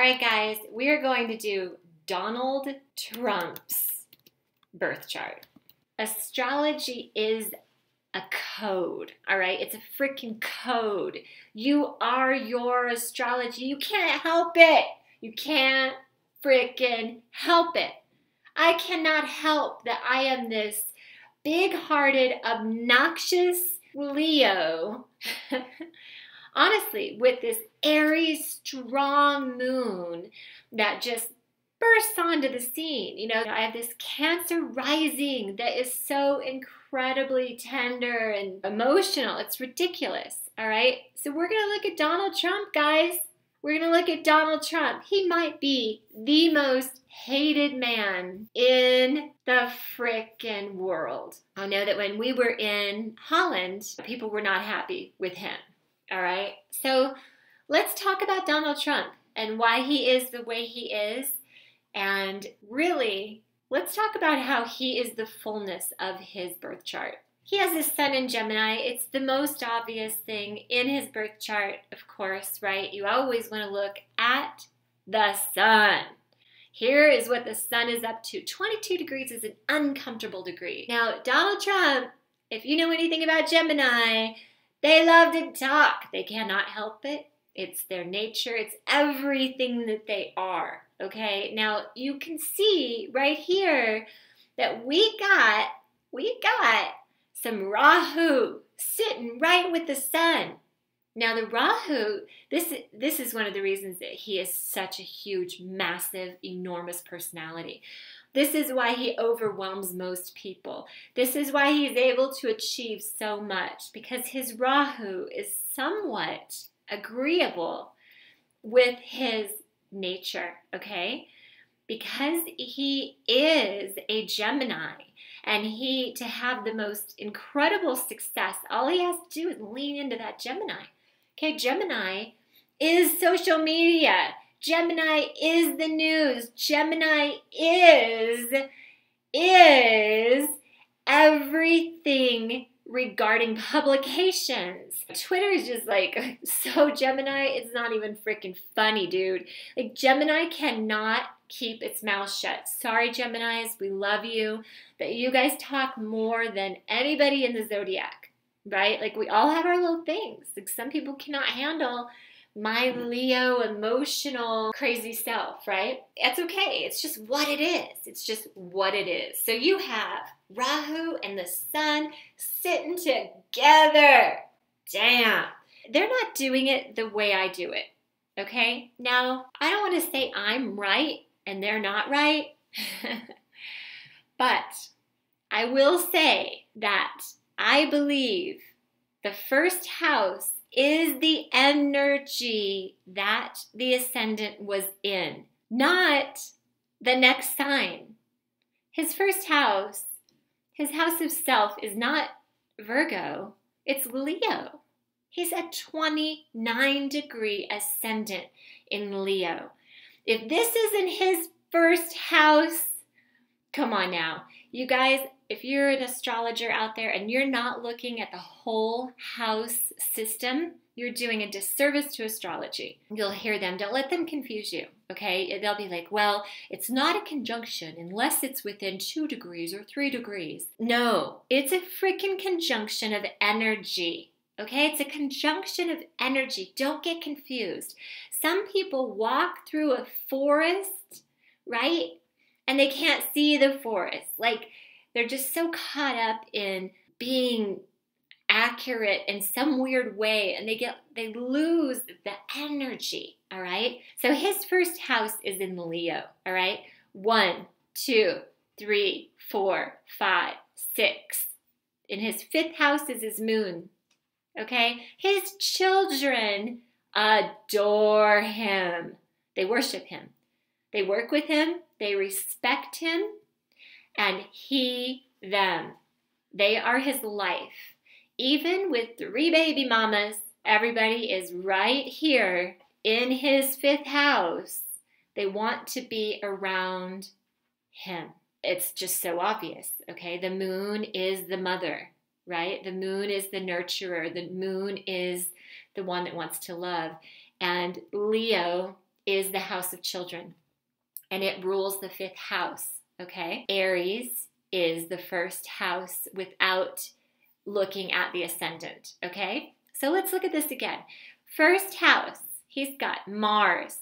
right, guys, we are going to do Donald Trump's birth chart. Astrology is a code, all right? It's a freaking code. You are your astrology. You can't help it. You can't freaking help it. I cannot help that I am this big-hearted, obnoxious Leo, honestly, with this Aries strong moon that just bursts onto the scene. You know, I have this Cancer rising that is so incredibly tender and emotional. It's ridiculous, all right? So we're going to look at Donald Trump, guys. We're going to look at Donald Trump. He might be the most hated man in the frickin' world. I know that when we were in Holland, people were not happy with him, all right? So let's talk about Donald Trump and why he is the way he is. And really, let's talk about how he is the fullness of his birth chart. He has his sun in Gemini. It's the most obvious thing in his birth chart, of course, right? You always want to look at the sun. Here is what the sun is up to. 22 degrees is an uncomfortable degree. Now, Donald Trump, if you know anything about Gemini, they love to talk. They cannot help it. It's their nature. It's everything that they are, okay? Now, you can see right here that we got some Rahu sitting right with the sun. Now, the Rahu, this is one of the reasons that he is such a huge, massive, enormous personality. This is why he overwhelms most people. This is why he's able to achieve so much, because his Rahu is somewhat agreeable with his nature, okay? Because he is a Gemini, and to have the most incredible success, all he has to do is lean into that Gemini. Okay, Gemini is social media. Gemini is the news. Gemini is everything regarding publications. Twitter is just like so Gemini, it's not even freaking funny, dude. Like, Gemini cannot keep its mouth shut. Sorry, Geminis, we love you, but you guys talk more than anybody in the zodiac, right? Like, we all have our little things. Like, some people cannot handle my Leo emotional crazy self, right? That's okay. It's just what it is. It's just what it is. So you have Rahu and the sun sitting together. Damn. They're not doing it the way I do it, okay? Now, I don't want to say I'm right and they're not right, but I will say that I believe the first house is the energy that the ascendant was in, not the next sign. His first house, his house of self, is not Virgo, it's Leo. He's a 29-degree ascendant in Leo. If this isn't his first house, come on now. You guys, if you're an astrologer out there and you're not looking at the whole house system, you're doing a disservice to astrology. You'll hear them. Don't let them confuse you, okay? They'll be like, well, it's not a conjunction unless it's within 2 degrees or 3 degrees. No, it's a freaking conjunction of energy, okay? It's a conjunction of energy. Don't get confused. Some people walk through a forest, right? And they can't see the forest. Like, they're just so caught up in being accurate in some weird way, and they lose the energy, all right? So his first house is in Leo, all right? 1, 2, 3, 4, 5, 6. In his 5th house is his moon, okay? His children adore him. They worship him. They work with him. They respect him. And he, them. They are his life. Even with 3 baby mamas, everybody is right here in his 5th house. They want to be around him. It's just so obvious, okay? The moon is the mother, right? The moon is the nurturer. The moon is the one that wants to love. And Leo is the house of children, and it rules the 5th house, okay? Aries is the first house without looking at the ascendant, okay? So let's look at this again. First house, he's got Mars,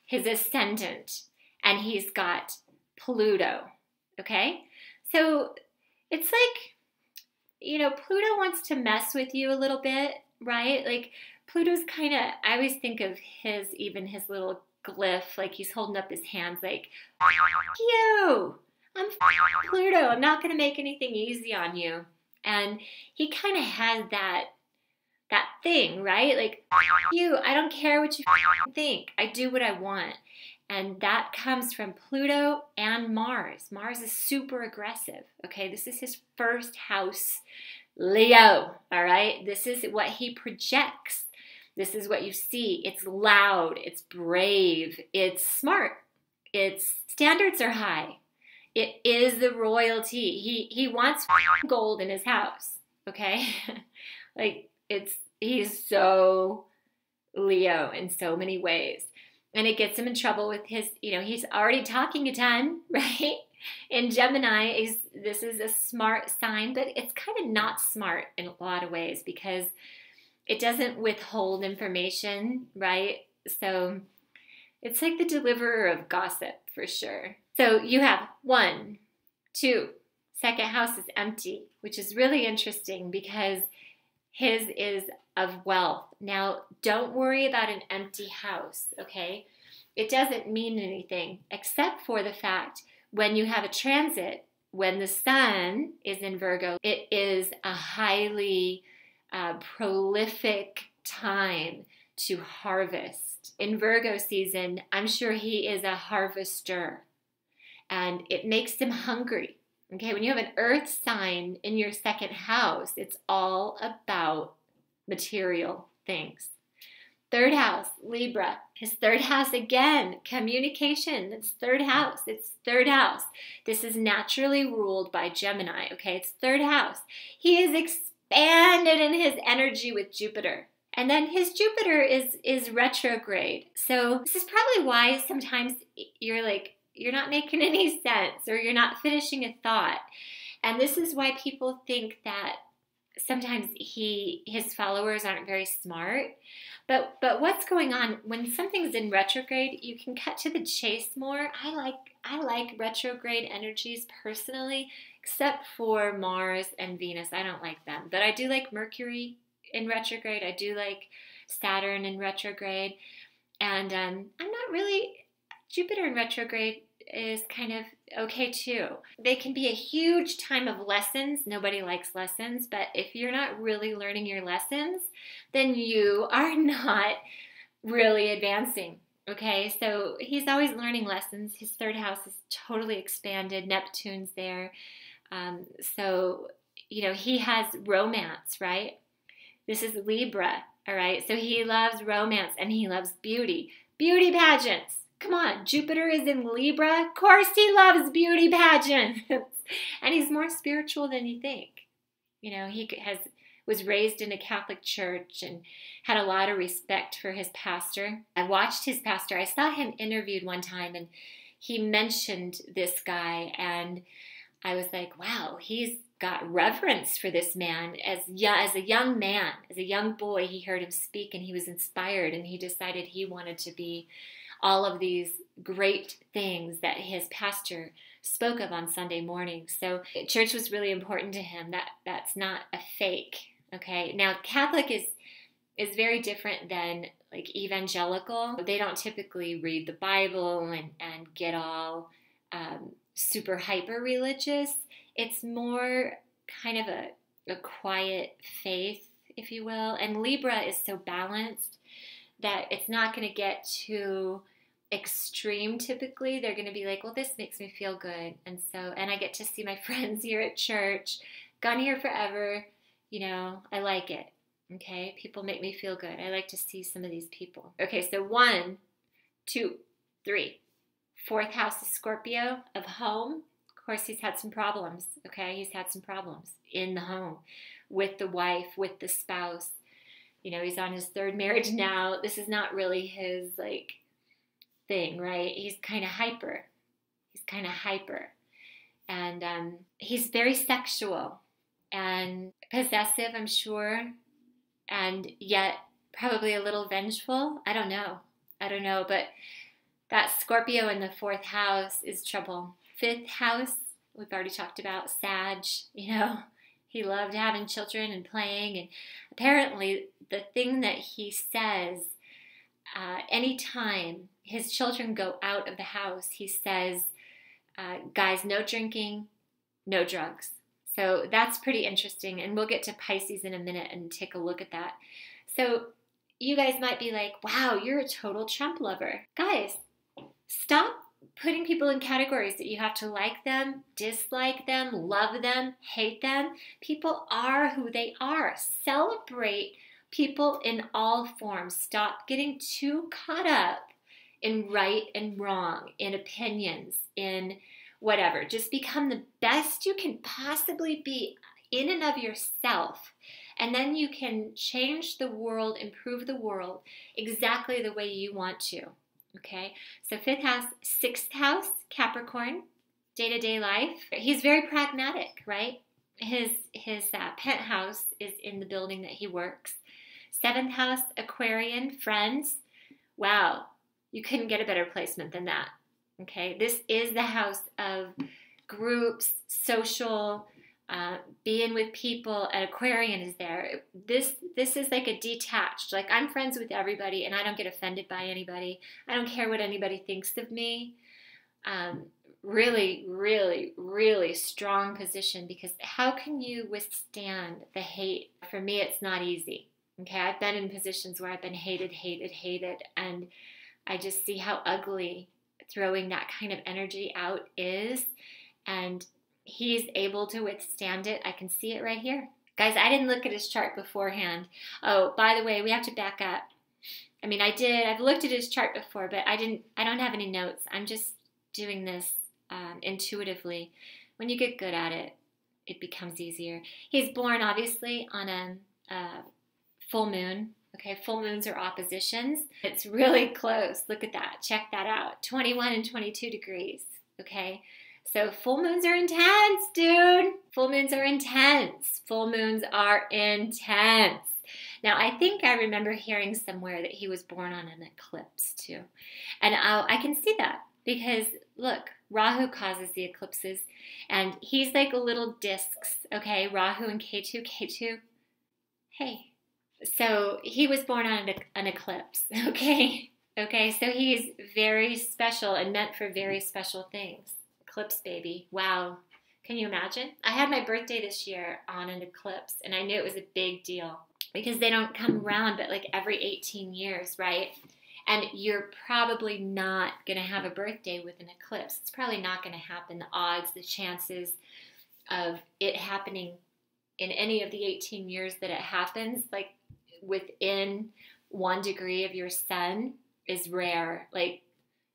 his ascendant, and he's got Pluto, okay? So it's like, you know, Pluto wants to mess with you a little bit, right? Like Pluto's kind of, I always think of even his little glyph, like he's holding up his hands like, you, I'm Pluto, I'm not going to make anything easy on you. And he kind of has that thing, right? Like, you, I don't care what you think. I do what I want. And that comes from Pluto and Mars. Mars is super aggressive, okay? This is his first house, Leo, all right? This is what he projects. This is what you see. It's loud, it's brave, it's smart, its standards are high. It is the royalty. He wants gold in his house, okay? Like, he's so Leo in so many ways. And it gets him in trouble with his, you know, he's already talking a ton, right? In Gemini, this is a smart sign, but it's kind of not smart in a lot of ways because it doesn't withhold information, right? So it's like the deliverer of gossip for sure. So you have 1, 2, second house is empty, which is really interesting because his is of wealth. Now, don't worry about an empty house, okay? It doesn't mean anything except for the fact when you have a transit, when the sun is in Virgo, it is a highly prolific time to harvest. In Virgo season, I'm sure he is a harvester, and it makes him hungry. Okay, when you have an earth sign in your second house, it's all about material things. Third house, Libra. His third house again, communication. It's third house. It's third house. This is naturally ruled by Gemini. Okay, it's third house. He is expanded in his energy with Jupiter. And then his Jupiter is retrograde. So this is probably why sometimes you're like, you're not making any sense or you're not finishing a thought. And this is why people think that sometimes his followers aren't very smart. But what's going on when something's in retrograde, you can cut to the chase more. I like retrograde energies personally, except for Mars and Venus. I don't like them. But I do like Mercury in retrograde. I do like Saturn in retrograde. And I'm not really, Jupiter in retrograde is kind of okay too. They can be a huge time of lessons. Nobody likes lessons, but if you're not really learning your lessons, then you are not really advancing. Okay, so he's always learning lessons. His third house is totally expanded. Neptune's there. So, you know, he has romance, right? This is Libra, all right? So he loves romance and he loves beauty. Beauty pageants. Come on, Jupiter is in Libra. Of course he loves beauty pageants. And he's more spiritual than you think. You know, he was raised in a Catholic church and had a lot of respect for his pastor. I watched his pastor. I saw him interviewed one time and he mentioned this guy and I was like, wow, he's got reverence for this man. As a young man, as a young boy, he heard him speak and he was inspired and he decided he wanted to be all of these great things that his pastor spoke of on Sunday morning. So church was really important to him. That's not a fake, okay? Now, Catholic is very different than like evangelical. They don't typically read the Bible and get all super hyper religious. It's more kind of a quiet faith, if you will. And Libra is so balanced that it's not going to get too extreme typically. They're going to be like, well, this makes me feel good. And I get to see my friends here at church. Gone here forever. You know, I like it. Okay, people make me feel good. I like to see some of these people. Okay, so 1, 2, 3. Fourth house is Scorpio of home. Of course, he's had some problems. Okay, he's had some problems in the home with the wife, with the spouse. You know, he's on his third marriage now. This is not really his, like, thing, right? He's kind of hyper. He's kind of hyper. And he's very sexual and possessive, I'm sure, and yet probably a little vengeful. I don't know. But that Scorpio in the 4th house is trouble. 5th house, we've already talked about, Sag, he loved having children and playing. And apparently the thing that he says, anytime his children go out of the house, he says, guys, no drinking, no drugs. So that's pretty interesting. And we'll get to Pisces in a minute and take a look at that. So you guys might be like, wow, you're a total Trump lover. Guys, stop putting people in categories that you have to like them, dislike them, love them, hate them. People are who they are. Celebrate people in all forms. Stop getting too caught up in right and wrong, in opinions, in whatever. Just become the best you can possibly be in and of yourself. And then you can change the world, improve the world exactly the way you want to. Okay? So 5th house, 6th house, Capricorn, day-to-day life. He's very pragmatic, right? His penthouse is in the building that he works. 7th house, Aquarian, friends. Wow, you couldn't get a better placement than that. Okay, this is the house of groups, social, being with people, and Aquarian is there. This is like a detached, like I'm friends with everybody and I don't get offended by anybody. I don't care what anybody thinks of me. Really, really, really strong position, because how can you withstand the hate? For me, it's not easy. Okay, I've been in positions where I've been hated, and I just see how ugly throwing that kind of energy out is, and he's able to withstand it. I can see it right here. Guys, I didn't look at his chart beforehand. Oh, by the way, we have to back up. I mean, I've looked at his chart before, but I don't have any notes. I'm just doing this intuitively. When you get good at it, it becomes easier. He's born, obviously, on a full moon. Okay, full moons are oppositions. It's really close. Look at that. Check that out. 21 and 22 degrees. Okay, so full moons are intense, dude. Full moons are intense. Full moons are intense. Now, I think I remember hearing somewhere that he was born on an eclipse too. And I can see that because, look, Rahu causes the eclipses. And he's like little discs, okay? Rahu and Ketu. Hey. So he was born on an eclipse, okay? Okay, so he's very special and meant for very special things. Eclipse baby. Wow. Can you imagine? I had my birthday this year on an eclipse, and I knew it was a big deal because they don't come around but like every 18 years, right? And you're probably not going to have a birthday with an eclipse. It's probably not going to happen. The odds, the chances of it happening in any of the 18 years that it happens, like within 1 degree of your sun, is rare. Like,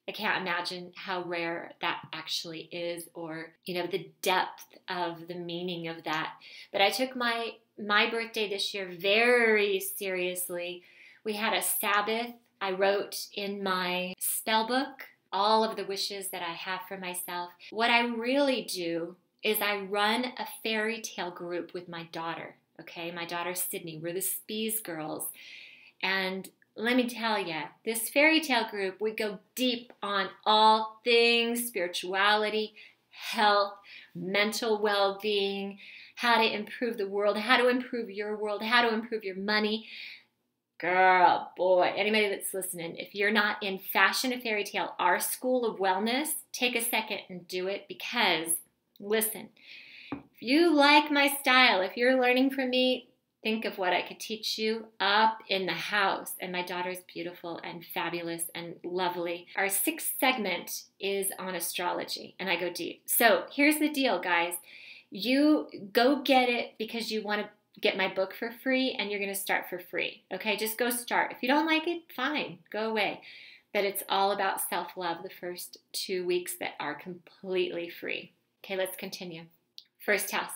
I can't imagine how rare that actually is, or, the depth of the meaning of that. But I took my birthday this year very seriously. We had a Sabbath. I wrote in my spell book all of the wishes that I have for myself. What I really do is I run a fairy tale group with my daughter. Okay, my daughter Sydney. We're the Spies girls. And let me tell you, this fairy tale group, we go deep on all things spirituality, health, mental well-being, how to improve the world, how to improve your world, how to improve your money. Girl, boy, anybody that's listening, if you're not in Fashion a Fairy Tale, our school of wellness, take a second and do it, because, listen, if you like my style, if you're learning from me, think of what I could teach you up in the house. And my daughter's beautiful and fabulous and lovely. Our 6th segment is on astrology, and I go deep. So here's the deal, guys. You go get it because you want to get my book for free, and you're going to start for free. Okay, just go start. If you don't like it, fine, go away. But it's all about self-love the first 2 weeks that are completely free. Okay, let's continue. 1st house,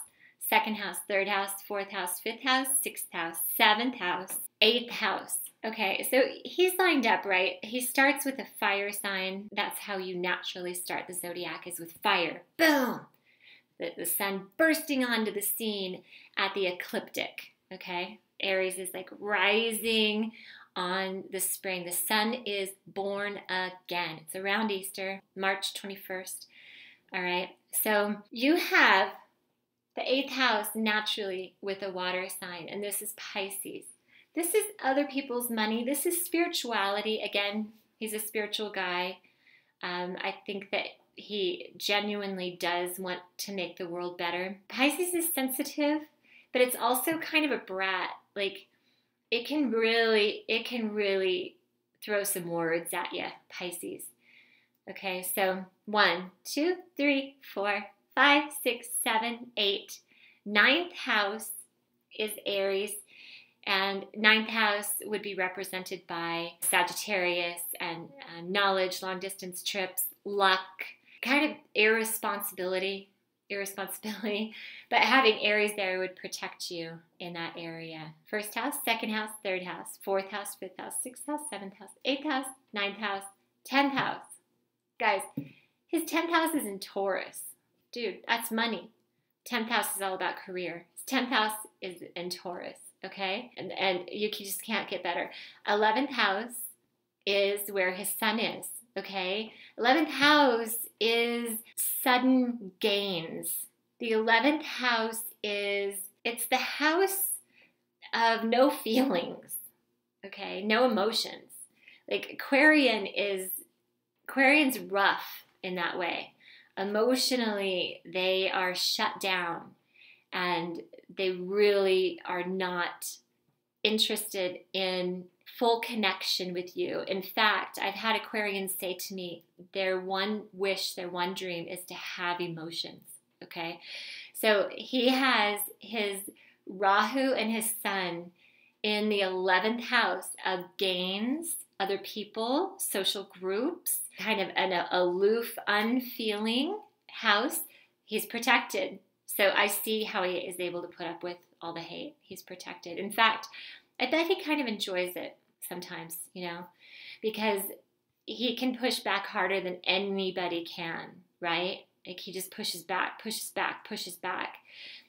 second house, third house, fourth house, fifth house, sixth house, seventh house, eighth house. Okay, so he's lined up, right? He starts with a fire sign. That's how you naturally start the zodiac, is with fire. Boom! The sun bursting onto the scene at the ecliptic, okay? Aries is like rising on the spring. The sun is born again. It's around Easter, March 21st, all right? So you have the 8th house naturally with a water sign, and this is Pisces. This is other people's money. This is spirituality. Again, he's a spiritual guy. I think that he genuinely does want to make the world better. Pisces is sensitive, but it's also kind of a brat. Like, it can really throw some words at you, Pisces. Okay, so 1, 2, 3, 4, 5, 6, 7, 8. 9th house is Aries, and 9th house would be represented by Sagittarius and knowledge, long distance trips, luck, kind of irresponsibility, but having Aries there would protect you in that area. 1st house, 2nd house, 3rd house, 4th house, 5th house, 6th house, 7th house, 8th house, 9th house, 10th house. Guys, his 10th house is in Taurus. Dude, that's money. 10th house is all about career. His 10th house is in Taurus, okay? And you just can't get better. 11th house is where his sun is, okay? 11th house is sudden gains. The 11th house it's the house of no feelings, okay? No emotions. Like Aquarian's rough in that way. Emotionally, they are shut down and they really are not interested in full connection with you. In fact, I've had Aquarians say to me, their one wish, their one dream is to have emotions, okay? So he has his Rahu and his Sun in the 11th house of gains, other people, social groups, kind of an aloof, unfeeling house. He's protected. So I see how he is able to put up with all the hate. He's protected. In fact, I bet he kind of enjoys it sometimes, you know, because he can push back harder than anybody can, right? Like he just pushes back.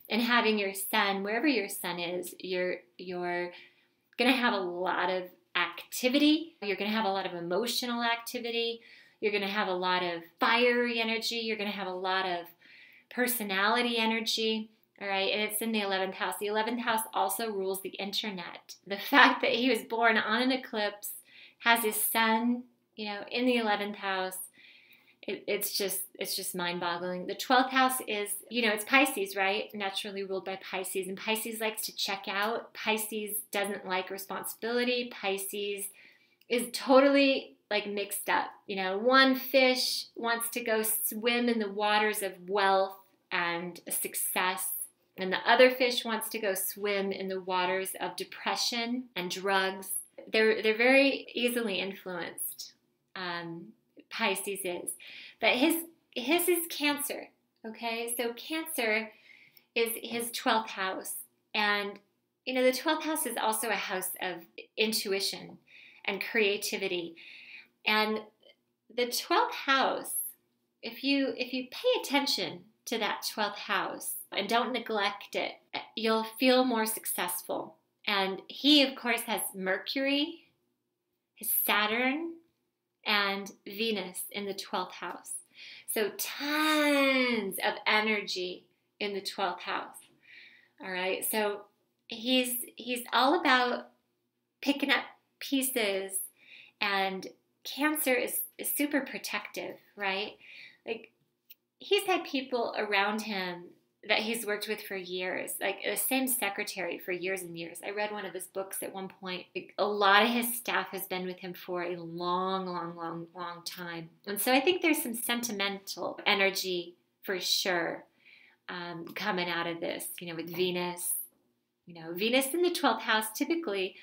And having your sun, wherever your sun is, you're going to have a lot of activity. You're going to have a lot of emotional activity. You're going to have a lot of fiery energy. You're going to have a lot of personality energy. All right, and it's in the 11th house. The 11th house also rules the internet. The fact that he was born on an eclipse, has his sun, you know, in the 11th house, it's just mind-boggling. The 12th house is, you know, it's Pisces, right? Naturally ruled by Pisces, and Pisces likes to check out. Pisces doesn't like responsibility. Pisces is totally like mixed up. You know, one fish wants to go swim in the waters of wealth and success, and the other fish wants to go swim in the waters of depression and drugs. They're very easily influenced. Pisces is. But his is Cancer, okay? So Cancer is his 12th house. And, you know, the 12th house is also a house of intuition and creativity. And the 12th house, if you pay attention to that 12th house and don't neglect it, you'll feel more successful. And he, of course, has Mercury, his Saturn, and Venus in the 12th house. So tons of energy in the 12th house. All right, so he's all about picking up pieces, and Cancer is super protective, right? Like, he's had people around him that he's worked with for years, like the same secretary for years and years. I read one of his books at one point. A lot of his staff has been with him for a long time. And so I think there's some sentimental energy for sure coming out of this, you know, with Venus. You know, Venus in the 12th house, typically,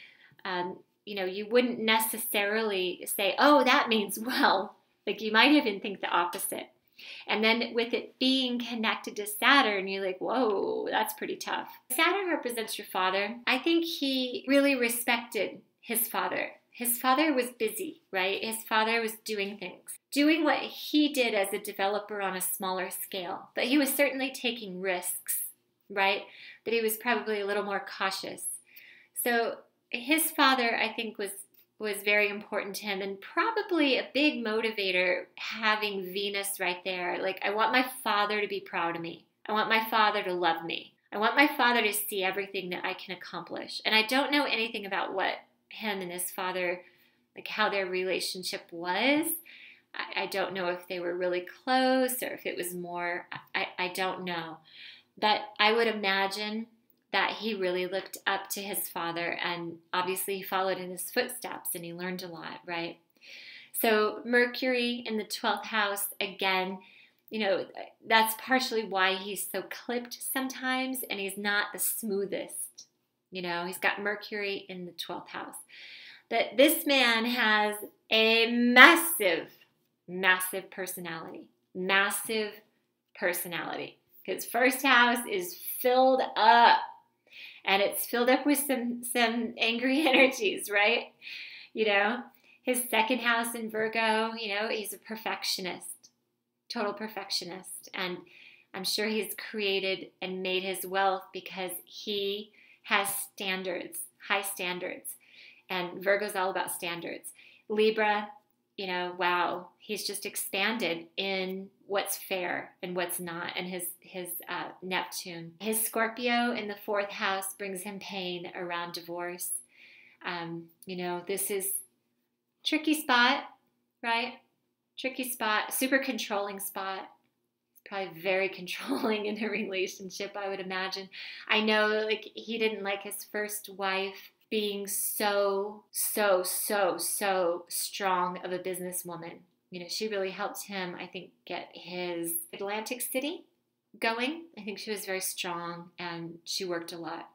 you know, you wouldn't necessarily say, oh, that means well. Like, you might even think the opposite. And then with it being connected to Saturn, you're like, whoa, that's pretty tough. Saturn represents your father. I think he really respected his father. His father was busy, right? His father was doing things, doing what he did as a developer on a smaller scale. But he was certainly taking risks, right? But he was probably a little more cautious. So his father, I think, was very important to him, and probably a big motivator, having Venus right there. Like, I want my father to be proud of me. I want my father to love me. I want my father to see everything that I can accomplish. And I don't know anything about what him and his father, like how their relationship was. I don't know if they were really close or if it was more, I don't know. But I would imagine that he really looked up to his father, and obviously he followed in his footsteps and he learned a lot, right? So Mercury in the 12th house, again, you know, that's partially why he's so clipped sometimes and he's not the smoothest. You know, he's got Mercury in the 12th house. But this man has a massive, massive personality. Massive personality. His first house is filled up. And it's filled up with some angry energies, right? You know, his second house in Virgo, you know, he's a perfectionist, total perfectionist. And I'm sure he's created and made his wealth because he has standards, high standards. And Virgo's all about standards. Libra, you know, wow, he's just expanded in what's fair and what's not, and his Neptune. His Scorpio in the 4th house brings him pain around divorce. You know, this is tricky spot, right? Tricky spot, super controlling spot. He's probably very controlling in a relationship, I would imagine. I know, like, he didn't like his first wife being so strong of a businesswoman. You know, she really helped him, I think, get his Atlantic City going. I think she was very strong and she worked a lot.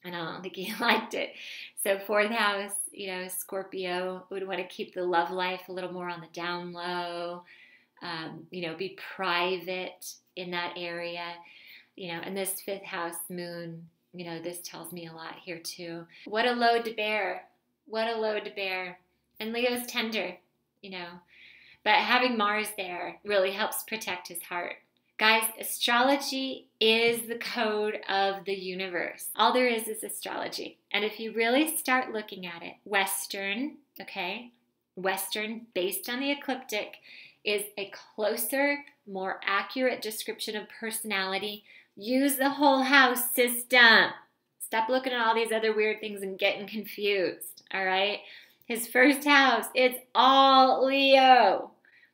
And I don't think he liked it. So 4th house, you know, Scorpio would want to keep the love life a little more on the down low, you know, be private in that area. You know, and this 5th house moon, you know, this tells me a lot here too. What a load to bear. What a load to bear. And Leo's tender, you know. But having Mars there really helps protect his heart. Guys, astrology is the code of the universe. All there is astrology. And if you really start looking at it, Western, okay, Western, based on the ecliptic, is a closer, more accurate description of personality. Use the whole house system. Stop looking at all these other weird things and getting confused, all right? His first house, it's all Leo.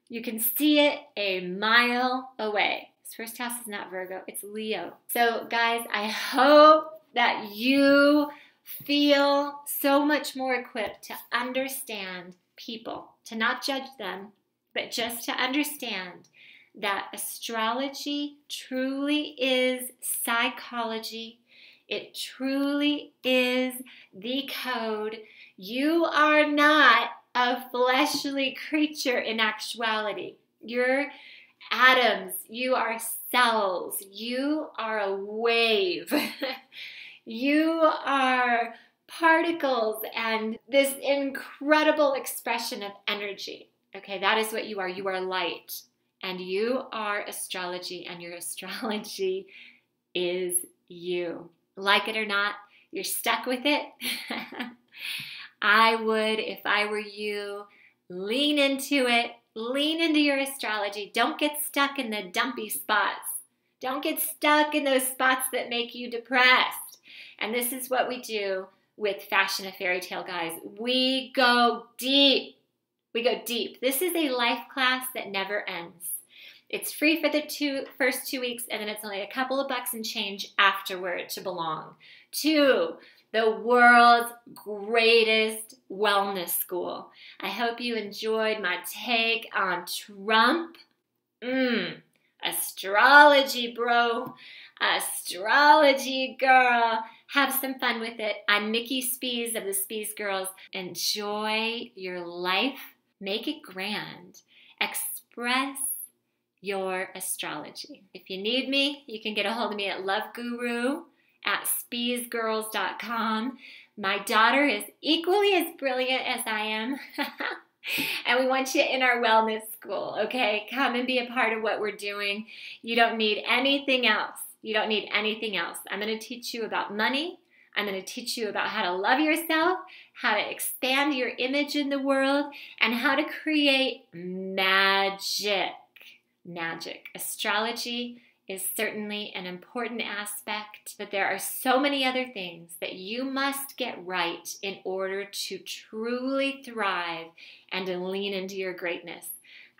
You can see it a mile away. His first house is not Virgo, it's Leo. So guys, I hope that you feel so much more equipped to understand people, to not judge them, but just to understand that astrology truly is psychology. It truly is the code. You are not a fleshly creature in actuality. You're atoms. You are cells. You are a wave. You are particles and this incredible expression of energy. Okay, that is what you are. You are light. And you are astrology, and your astrology is you. Like it or not, you're stuck with it. I would, if I were you, lean into it. Lean into your astrology. Don't get stuck in the dumpy spots. Don't get stuck in those spots that make you depressed. And this is what we do with Fashion a Fairy Tale, guys. We go deep. We go deep. This is a life class that never ends. It's free for the first 2 weeks, and then it's only a couple of bucks and change afterward to belong to the world's greatest wellness school. I hope you enjoyed my take on Trump. Astrology, bro. Astrology, girl. Have some fun with it. I'm Miki Spies of the Spies Girls. Enjoy your life. Make it grand. Express your astrology. If you need me, you can get a hold of me at loveguru@spiesgirls.com. My daughter is equally as brilliant as I am. And we want you in our wellness school, okay? Come and be a part of what we're doing. You don't need anything else. You don't need anything else. I'm going to teach you about money. I'm going to teach you about how to love yourself, how to expand your image in the world, and how to create magic. Magic. Astrology is certainly an important aspect, but there are so many other things that you must get right in order to truly thrive and to lean into your greatness.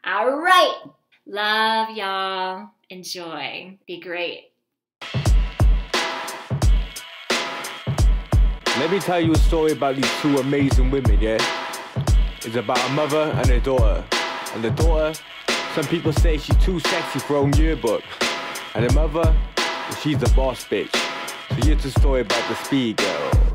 All right. Love y'all. Enjoy. Be great. Let me tell you a story about these two amazing women, yeah? It's about a mother and a daughter. And the daughter, some people say she's too sexy for her own yearbook. And the mother, well, she's the boss bitch. So here's the story about the speed girl.